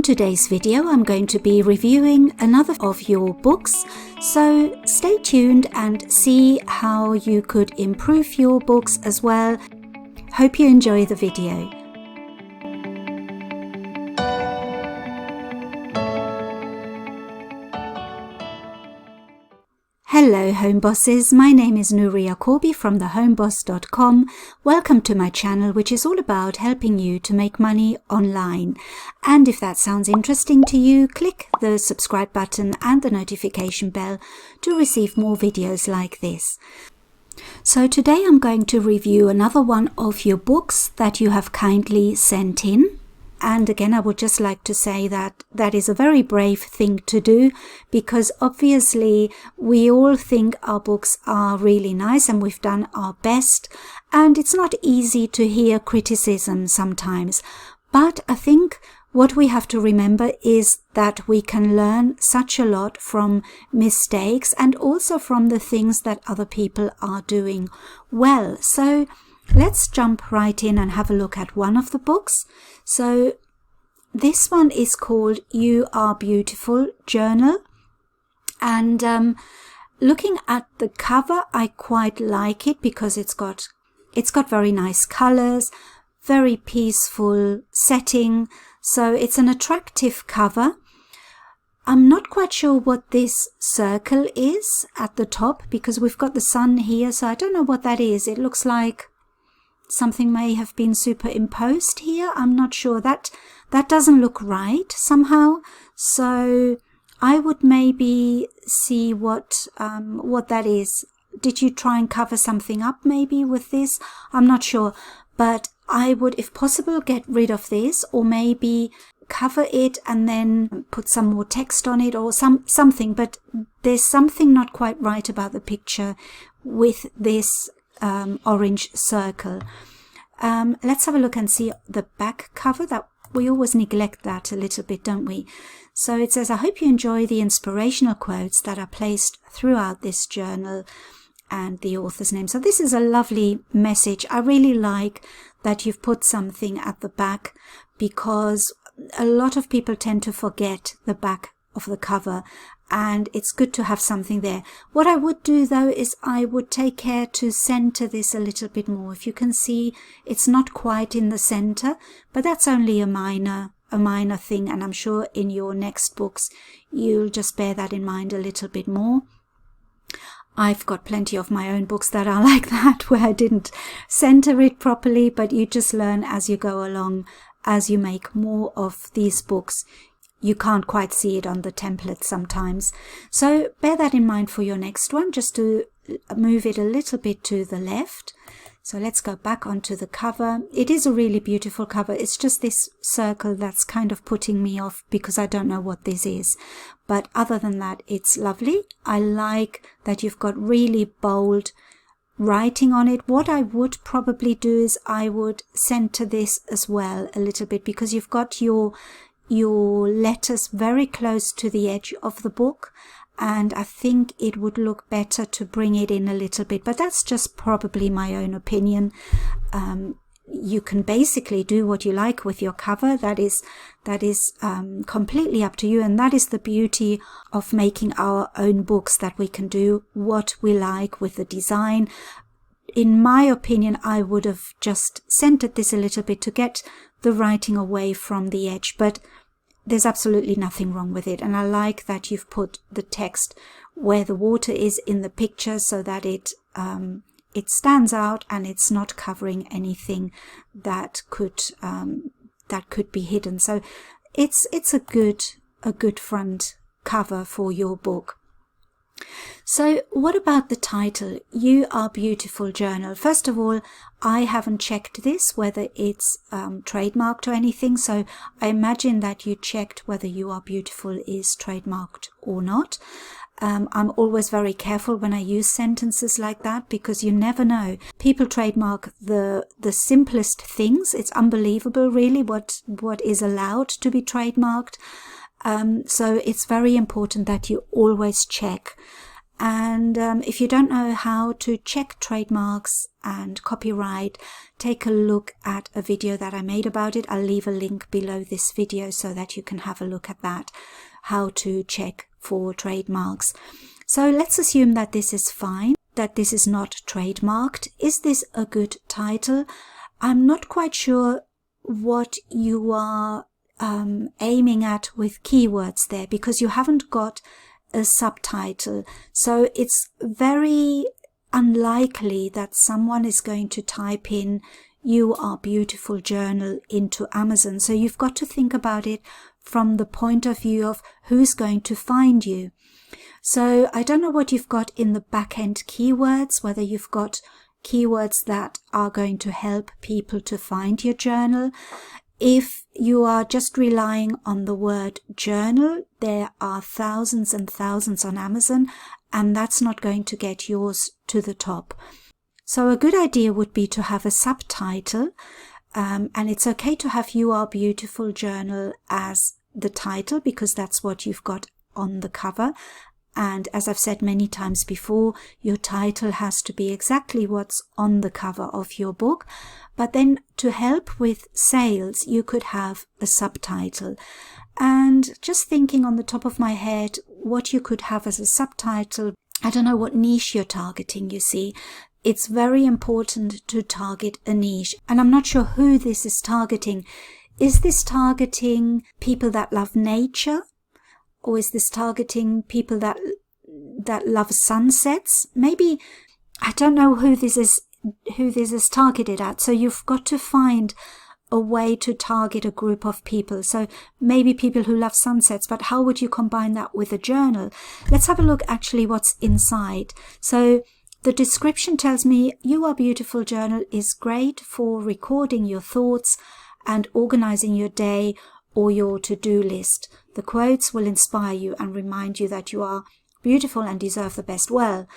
today's video, I'm going to be reviewing another of your books, so stay tuned and see how you could improve your books as well. Hope you enjoy the video. Hello home bosses, my name is Nuria Corby from thehomeboss.com. Welcome to my channel, which is all about helping you to make money online. And if that sounds interesting to you, click the subscribe button and the notification bell to receive more videos like this. So today I'm going to review another one of your books that you have kindly sent in. And again, I would just like to say that that is a very brave thing to do, because obviously we all think our books are really nice and we've done our best, and it's not easy to hear criticism sometimes. But I think what we have to remember is that we can learn such a lot from mistakes and also from the things that other people are doing well. So let's jump right in and have a look at one of the books. So this one is called You Are Beautiful Journal. And looking at the cover, I quite like it because it's got very nice colors, very peaceful setting. So it's an attractive cover. I'm not quite sure what this circle is at the top because we've got the sun here. So I don't know what that is. It looks like something may have been superimposed here. I'm not sure. That doesn't look right somehow. So I would maybe see what that is. Did you try and cover something up maybe with this? I'm not sure. But I would, if possible, get rid of this, or maybe cover it and then put some more text on it or something. But there's something not quite right about the picture with this orange circle. Let's have a look and see the back cover. That we always neglect that a little bit, don't we? So it says, I hope you enjoy the inspirational quotes that are placed throughout this journal, and the author's name. So this is a lovely message. I really like that you've put something at the back, because a lot of people tend to forget the back of the cover, and it's good to have something there. What I would do though is I would take care to center this a little bit more. If you can see, it's not quite in the center, but that's only a minor thing, and I'm sure in your next books you'll just bear that in mind a little bit more. I've got plenty of my own books that are like that, where I didn't center it properly, but you just learn as you go along. As you make more of these books, you can't quite see it on the template sometimes. So bear that in mind for your next one, just to move it a little bit to the left. So let's go back onto the cover. It is a really beautiful cover. It's just this circle that's kind of putting me off because I don't know what this is. But other than that, it's lovely. I like that you've got really bold writing on it. What I would probably do is I would center this as well a little bit, because you've got your letters very close to the edge of the book, and I think it would look better to bring it in a little bit, but that's just probably my own opinion. You can basically do what you like with your cover. That is completely up to you, and that is the beauty of making our own books, that we can do what we like with the design. In my opinion, I would have just centered this a little bit to get the writing away from the edge, but there's absolutely nothing wrong with it. And I like that you've put the text where the water is in the picture, so that it stands out and it's not covering anything that could be hidden. So it's a good front cover for your book. So what about the title, You Are Beautiful Journal? First of all, I haven't checked this, whether it's trademarked or anything. So I imagine that you checked whether You Are Beautiful is trademarked or not. I'm always very careful when I use sentences like that, because you never know. People trademark the simplest things. It's unbelievable really what is allowed to be trademarked. So it's very important that you always check. And if you don't know how to check trademarks and copyright, take a look at a video that I made about it. I'll leave a link below this video so that you can have a look at that, how to check for trademarks. So let's assume that this is fine, that this is not trademarked. Is this a good title? I'm not quite sure what you are aiming at with keywords there, because you haven't got a subtitle. So it's very unlikely that someone is going to type in "You Are Beautiful Journal" into Amazon. So you've got to think about it from the point of view of who's going to find you. So I don't know what you've got in the back-end keywords, whether you've got keywords that are going to help people to find your journal. If you are just relying on the word journal, there are thousands and thousands on Amazon, and that's not going to get yours to the top. So a good idea would be to have a subtitle, and it's okay to have "You Are Beautiful Journal" as the title, because that's what you've got on the cover. And as I've said many times before, your title has to be exactly what's on the cover of your book. But then to help with sales, you could have a subtitle. And just thinking on the top of my head what you could have as a subtitle, I don't know what niche you're targeting, you see. It's very important to target a niche. And I'm not sure who this is targeting. Is this targeting people that love nature? Or is this targeting people that love sunsets? Maybe, I don't know who this is targeted at. So you've got to find a way to target a group of people. So maybe people who love sunsets, but how would you combine that with a journal? Let's have a look actually what's inside. So the description tells me "You Are Beautiful Journal" is great for recording your thoughts and organizing your day or your to-do list. The quotes will inspire you and remind you that you are beautiful and deserve the best. Well,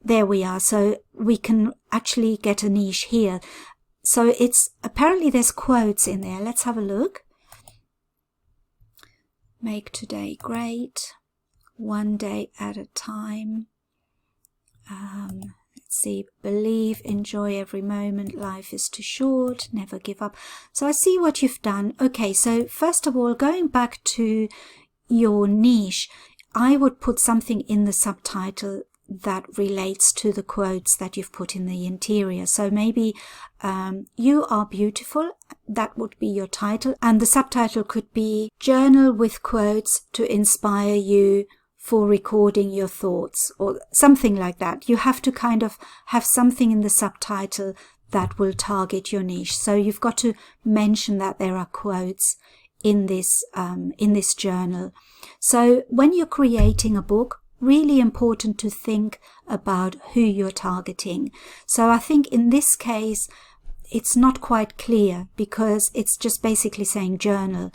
there we are. So we can actually get a niche here. So it's apparently there's quotes in there. Let's have a look. Make today great. One day at a time. Let's see. Believe, enjoy every moment. Life is too short. Never give up. So I see what you've done. Okay, so first of all, going back to your niche, I would put something in the subtitle that relates to the quotes that you've put in the interior. So maybe "You Are Beautiful," that would be your title. And the subtitle could be "Journal with Quotes to Inspire You for Recording Your Thoughts," or something like that. You have to kind of have something in the subtitle that will target your niche. So you've got to mention that there are quotes in this journal. So when you're creating a book, really important to think about who you're targeting. So I think in this case, it's not quite clear because it's just basically saying journal.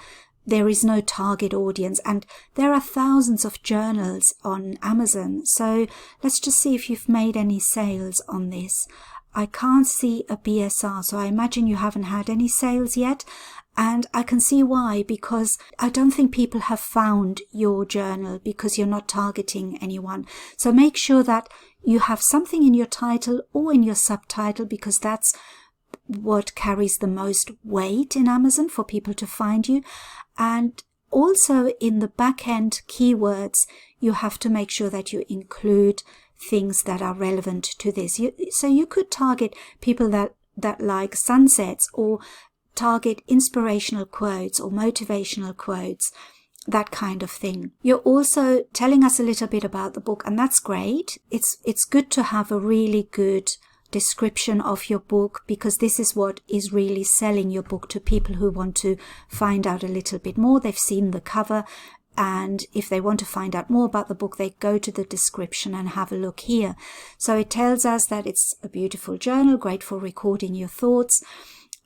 There is no target audience, and there are thousands of journals on Amazon. So let's just see if you've made any sales on this. I can't see a BSR, so I imagine you haven't had any sales yet. And I can see why, because I don't think people have found your journal because you're not targeting anyone. So make sure that you have something in your title or in your subtitle, because that's what carries the most weight in Amazon for people to find you. And also in the back-end keywords, you have to make sure that you include things that are relevant to this. So you could target people that like sunsets, or target inspirational quotes or motivational quotes, that kind of thing. You're also telling us a little bit about the book, and that's great. It's good to have a really good description of your book, because this is what is really selling your book to people who want to find out a little bit more. They've seen the cover, and if they want to find out more about the book, they go to the description and have a look here. So it tells us that it's a beautiful journal, great for recording your thoughts,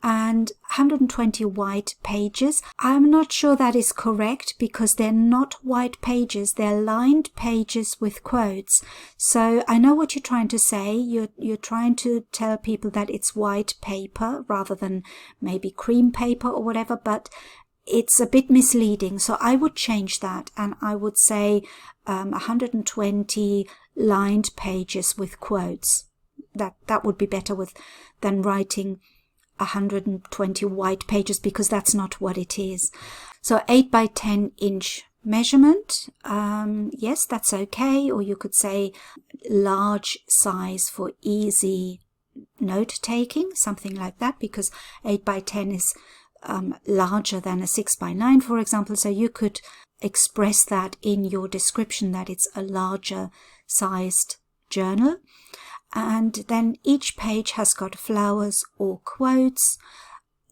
and 120 white pages. I'm not sure that is correct, because they're not white pages, they're lined pages with quotes. So I know what you're trying to say. You're trying to tell people that it's white paper rather than maybe cream paper or whatever, but it's a bit misleading. So I would change that, and I would say 120 lined pages with quotes. That would be better than writing 120 white pages, because that's not what it is. So 8 by 10 inch measurement, yes, that's okay. Or you could say large size for easy note taking, something like that, because 8 by 10 is larger than a 6 by 9, for example. So you could express that in your description that it's a larger sized journal. And then each page has got flowers or quotes.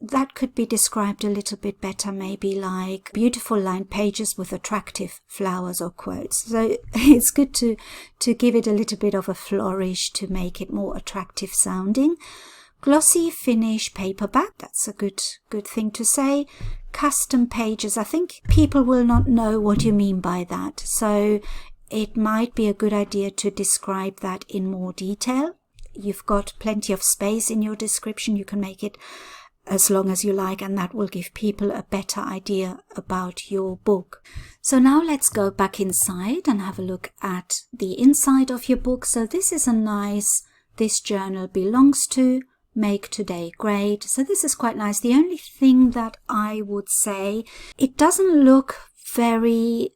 That could be described a little bit better, maybe like beautiful lined pages with attractive flowers or quotes. So it's good to give it a little bit of a flourish to make it more attractive sounding. Glossy finish paperback, that's a good thing to say. Custom pages, I think people will not know what you mean by that. So it might be a good idea to describe that in more detail. You've got plenty of space in your description. You can make it as long as you like, and that will give people a better idea about your book. So now let's go back inside and have a look at the inside of your book. So this is a nice, this journal belongs to, make today great. So this is quite nice. The only thing that I would say, it doesn't look very,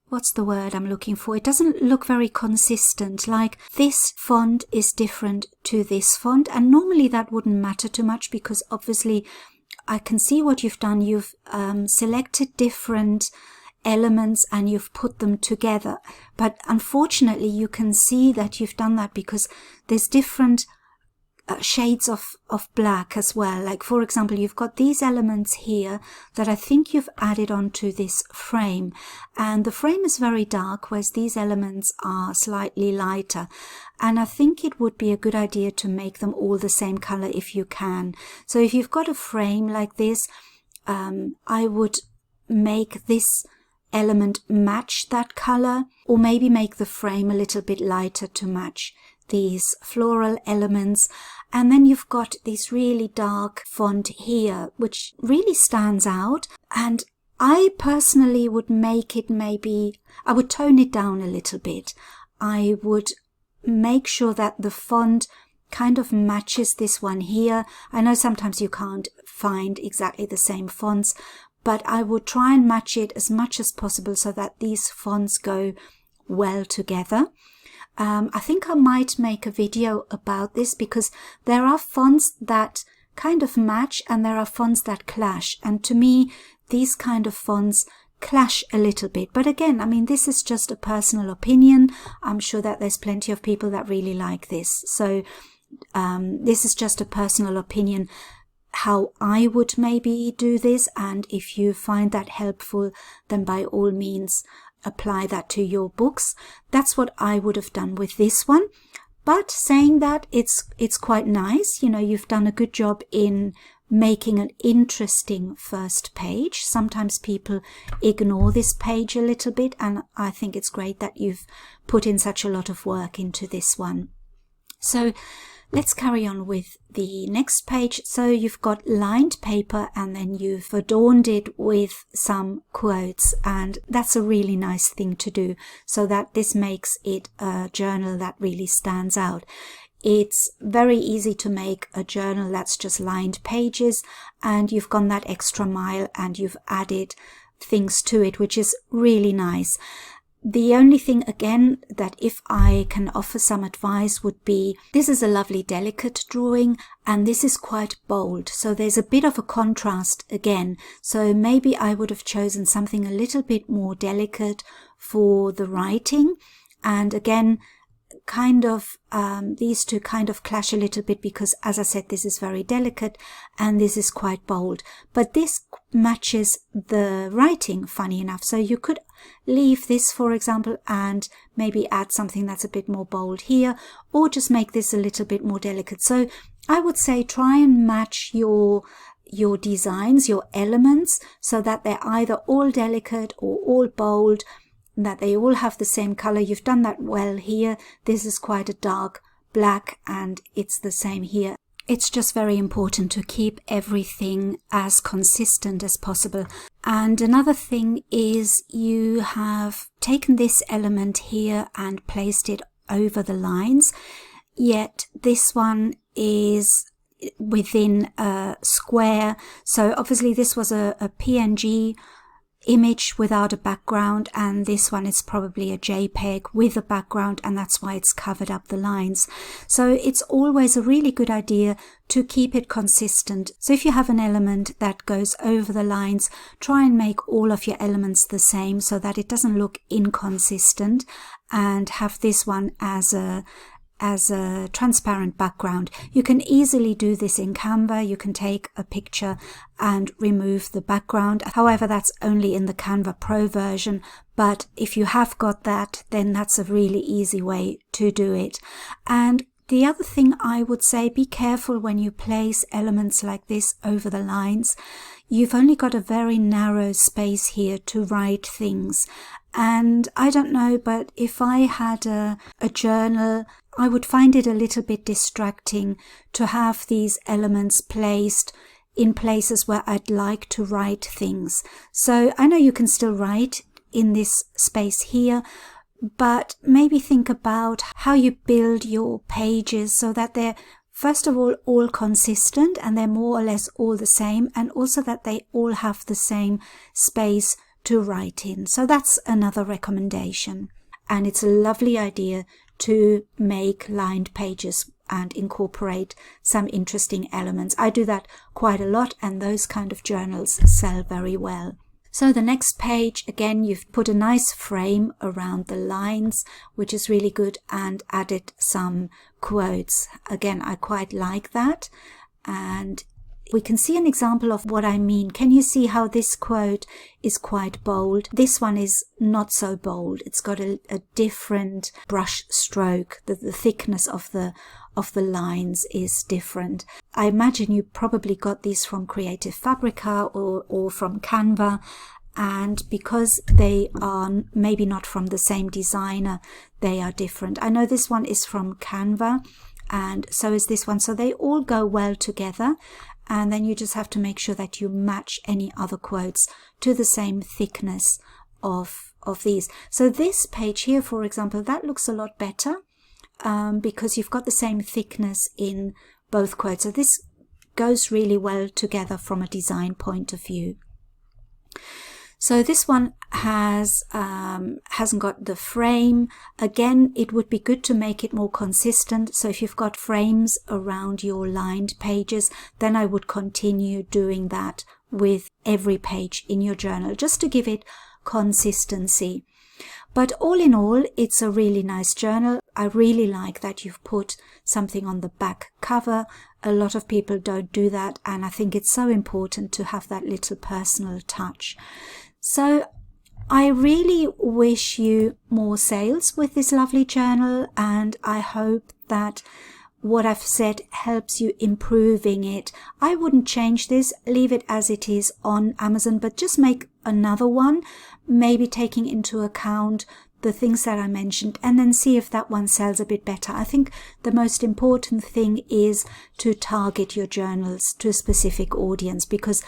what's the word I'm looking for? It doesn't look very consistent. Like this font is different to this font, and normally that wouldn't matter too much, because obviously I can see what you've done. You've selected different elements and you've put them together. But unfortunately you can see that you've done that because there's different shades of black as well. Like for example, you've got these elements here that I think you've added onto this frame, and the frame is very dark, whereas these elements are slightly lighter. And I think it would be a good idea to make them all the same color if you can. So if you've got a frame like this, I would make this element match that color, or maybe make the frame a little bit lighter to match these floral elements. And then you've got this really dark font here, which really stands out. And I personally would make it, maybe I would tone it down a little bit. I would make sure that the font kind of matches this one here. I know sometimes you can't find exactly the same fonts, but I would try and match it as much as possible so that these fonts go well together. I think I might make a video about this, because there are fonts that kind of match and there are fonts that clash. And to me, these kind of fonts clash a little bit. But again, I mean, this is just a personal opinion. I'm sure that there's plenty of people that really like this. So this is just a personal opinion, how I would maybe do this. And if you find that helpful, then by all means, apply that to your books. That's what I would have done with this one. But saying that, it's quite nice. You know, you've done a good job in making an interesting first page. Sometimes people ignore this page a little bit, and I think it's great that you've put in such a lot of work into this one. So let's carry on with the next page. So you've got lined paper and then you've adorned it with some quotes, and that's a really nice thing to do so that this makes it a journal that really stands out. It's very easy to make a journal that's just lined pages, and you've gone that extra mile and you've added things to it, which is really nice. The only thing, again, that if I can offer some advice would be, this is a lovely delicate drawing and this is quite bold. So there's a bit of a contrast again. So maybe I would have chosen something a little bit more delicate for the writing. And again, kind of these two kind of clash a little bit because, as I said, this is very delicate and this is quite bold. But this matches the writing, funny enough. So you could leave this, for example, and maybe add something that's a bit more bold here, or just make this a little bit more delicate. So I would say try and match your designs, your elements, so that they're either all delicate or all bold, that they all have the same color. You've done that well here. This is quite a dark black and it's the same here. it's just very important to keep everything as consistent as possible. And another thing is you have taken this element here and placed it over the lines, yet this one is within a square. So obviously this was a PNG image without a background, and this one is probably a JPEG with a background, and that's why it's covered up the lines. So it's always a really good idea to keep it consistent. So if you have an element that goes over the lines, try and make all of your elements the same so that it doesn't look inconsistent, and have this one as a transparent background. You can easily do this in Canva. You can take a picture and remove the background. However, that's only in the Canva Pro version, but if you have got that, then that's a really easy way to do it. And the other thing I would say, be careful when you place elements like this over the lines. You've only got a very narrow space here to write things. And I don't know, but if I had a journal, I would find it a little bit distracting to have these elements placed in places where I'd like to write things. So I know you can still write in this space here, but maybe think about how you build your pages so that they're, first of all consistent and they're more or less all the same, and also that they all have the same space to write in. So that's another recommendation. And it's a lovely idea to make lined pages and incorporate some interesting elements. I do that quite a lot, and those kind of journals sell very well. So the next page, again, you've put a nice frame around the lines, which is really good, and added some quotes. Again, I quite like that. And we can see an example of what I mean. Can you see how this quote is quite bold? This one is not so bold. It's got a different brush stroke. The thickness of the lines is different. I imagine you probably got these from Creative Fabrica or from Canva. And because they are maybe not from the same designer, they are different. I know this one is from Canva, and so is this one. So they all go well together. And then you just have to make sure that you match any other quotes to the same thickness of these. So this page here, for example, that looks a lot better because you've got the same thickness in both quotes. So this goes really well together from a design point of view. So this one hasn't got the frame. Again, it would be good to make it more consistent. So if you've got frames around your lined pages, then I would continue doing that with every page in your journal, just to give it consistency. But all in all, it's a really nice journal. I really like that you've put something on the back cover. A lot of people don't do that, and I think it's so important to have that little personal touch. So I really wish you more sales with this lovely journal, and I hope that what I've said helps you improving it. I wouldn't change this, leave it as it is on Amazon, but just make another one, maybe taking into account the things that I mentioned, and then see if that one sells a bit better. I think the most important thing is to target your journals to a specific audience, because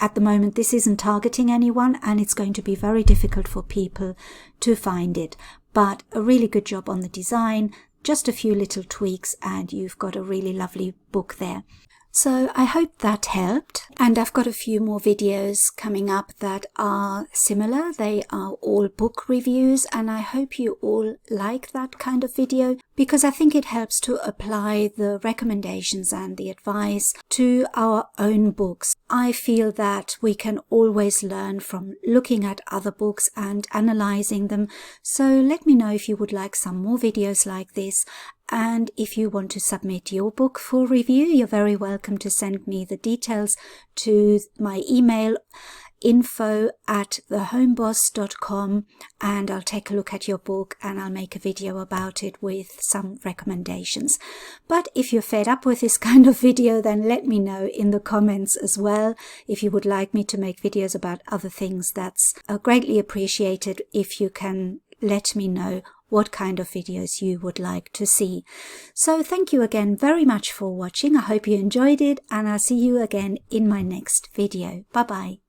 at the moment this isn't targeting anyone, and it's going to be very difficult for people to find it. But a really good job on the design, just a few little tweaks, and you've got a really lovely book there. So I hope that helped, and I've got a few more videos coming up that are similar. They are all book reviews, and I hope you all like that kind of video, because I think it helps to apply the recommendations and the advice to our own books. I feel that we can always learn from looking at other books and analyzing them. So let me know if you would like some more videos like this. And if you want to submit your book for review, you're very welcome to send me the details to my email info@thehomeboss.com, and I'll take a look at your book and I'll make a video about it with some recommendations. But if you're fed up with this kind of video, then let me know in the comments as well. If you would like me to make videos about other things, that's greatly appreciated if you can let me know what kind of videos you would like to see. So thank you again very much for watching. I hope you enjoyed it, and I'll see you again in my next video. Bye bye.